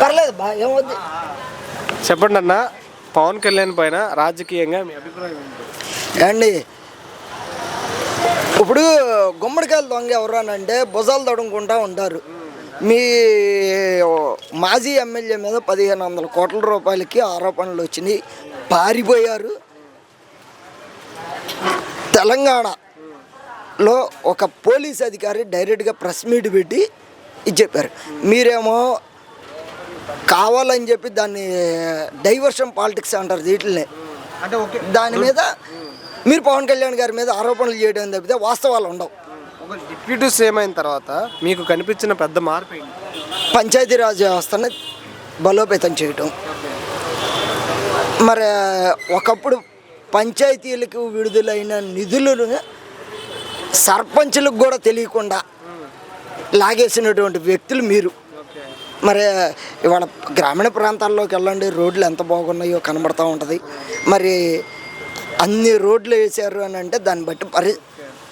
పర్లేదు బా, ఏమవుద్ది. చెప్పండి అన్న, పవన్ కళ్యాణ్ పైన రాజకీయంగా మీ అభిప్రాయం ఏంటి? అండి ఇప్పుడు గుమ్మడికాయలు దొంగ ఎవరు అని అంటే భుజాలు తడుముకుంటూ ఉంటారు. మీ మాజీ ఎమ్మెల్యే మీద 1500 కోట్ల రూపాయలకి ఆరోపణలు వచ్చినాయి, పారిపోయారు. తెలంగాణలో ఒక పోలీస్ అధికారి డైరెక్ట్గా ప్రెస్ మీట్ పెట్టి ఇది చెప్పారు. మీరేమో కావాలని చెప్పి దాన్ని డైవర్షన్ పాలిటిక్స్ అంటారు వీటిని. అంటే ఓకే, దాని మీద మీరు పవన్ కళ్యాణ్ గారి మీద ఆరోపణలు చేయడం తప్పితే వాస్తవాలు ఉండవు. ఒక డిప్యూటీ సీఎం అయిన తర్వాత మీకు కనిపించిన పెద్ద మార్పు ఏంటి? పంచాయతీరాజ్ వ్యవస్థను బలోపేతం చేయటం. మరి ఒకప్పుడు పంచాయతీలకు విడుదలైన నిధులను సర్పంచులకు కూడా తెలియకుండా లాగేసినటువంటి వ్యక్తులు మీరు. మరి ఇవాళ గ్రామీణ ప్రాంతాల్లోకి వెళ్ళండి, రోడ్లు ఎంత బాగున్నాయో కనబడుతూ ఉంటుంది. మరి అన్ని రోడ్లు వేసారు అని అంటే దాన్ని బట్టి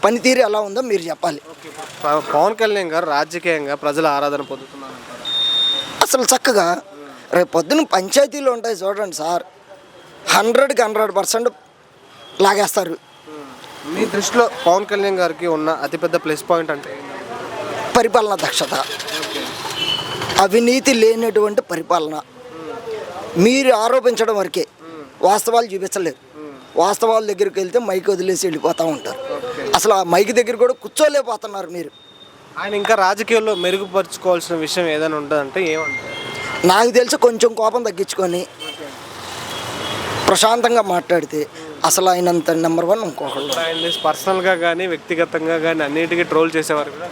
పనితీరు ఎలా ఉందో మీరు చెప్పాలి. పవన్ కళ్యాణ్ గారు రాజకీయంగా ప్రజల ఆరాధన పొందుతున్నారు అసలు చక్కగా. రేపు పొద్దున పంచాయతీలు ఉంటాయి చూడండి సార్, 100కి 100% లాగేస్తారు. మీ దృష్టిలో పవన్ కళ్యాణ్ గారికి ఉన్న అతిపెద్ద ప్లస్ పాయింట్ అంటే పరిపాలన దక్షత, అవినీతి లేనటువంటి పరిపాలన. మీరు ఆరోపించడం వరకే, వాస్తవాలు చూపించలేదు. వాస్తవాల దగ్గరికి వెళ్తే మైక్ వదిలేసి వెళ్ళిపోతూ ఉంటారు. అసలు ఆ మైక్ దగ్గర కూడా కూర్చోలేకపోతున్నారు మీరు. ఆయన ఇంకా రాజకీయాల్లో మెరుగుపరుచుకోవాల్సిన విషయం ఏదైనా ఉంటుందంటే ఏమంటారు? నాకు తెలిసి కొంచెం కోపం తగ్గించుకొని ప్రశాంతంగా మాట్లాడితే అసలు ఆయనంత నెంబర్ 1 ఇంకొకళ్ళు. ఆయన పర్సనల్గా కానీ వ్యక్తిగతంగా కానీ అన్నిటికీ ట్రోల్ చేసేవారు కూడా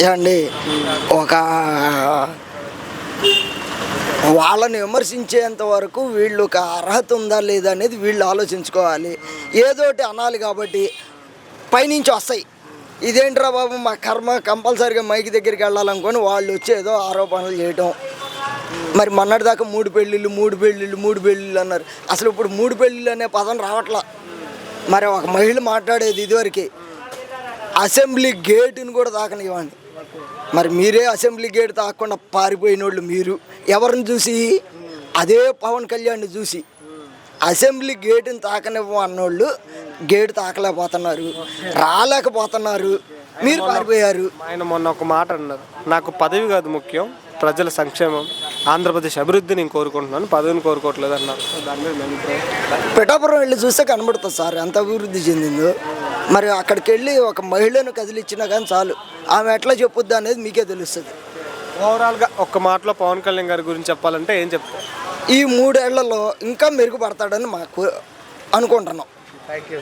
ఏమండి. ఒక వాళ్ళని విమర్శించేంత వరకు వీళ్ళకి అర్హత ఉందా లేదా అనేది వీళ్ళు ఆలోచించుకోవాలి. ఏదోటి అనాలి కాబట్టి పైనుంచి వస్తాయి. ఇదేంట్రా బాబు మా కర్మ, కంపల్సరీగా మైక్ దగ్గరికి వెళ్ళాలనుకొని వాళ్ళు వచ్చి ఏదో ఆరోపణలు చేయటం. మరి మొన్నటిదాకా 3 పెళ్ళిళ్ళు అన్నారు. అసలు ఇప్పుడు 3 పెళ్ళిళ్ళు అనే పదం రావట్లా. మరి ఒక మహిళ మాట్లాడేది ఇదివరకు అసెంబ్లీ గేటుని కూడా తాకనివ్వండి. మరి మీరే అసెంబ్లీ గేట్ తాకుండా పారిపోయిన వాళ్ళు మీరు. ఎవరిని చూసి? అదే పవన్ కళ్యాణ్ని చూసి. అసెంబ్లీ గేటుని తాకనివ్వం అన్నోళ్ళు గేటు తాకలేకపోతున్నారు, రాలేకపోతున్నారు. మీరు పారిపోయారు. ఆయన మొన్న ఒక మాట అన్నారు, నాకు పదవి కాదు ముఖ్యం, ప్రజల సంక్షేమం, ఆంధ్రప్రదేశ్ అభివృద్ధిని నేను కోరుకుంటున్నాను, పదవిని కోరుకోవట్లేదు అన్నారు. దాని మీద పిఠాపురం వెళ్ళి చూస్తే కనబడుతుంది సార్ ఎంత అభివృద్ధి చెందిందో. మరి అక్కడికి వెళ్ళి ఒక మహిళను కదిలిచ్చినా కానీ చాలు, ఆమె ఎట్లా చెప్పుద్దా అనేది మీకే తెలుస్తుంది. ఓవరాల్గా ఒక్క మాటలో పవన్ కళ్యాణ్ గారి గురించి చెప్పాలంటే ఏం చెప్తారు? ఈ 3 ఏళ్లలో ఇంకా మెరుగుపడతాడని మాకు అనుకుంటున్నాం. Thank you.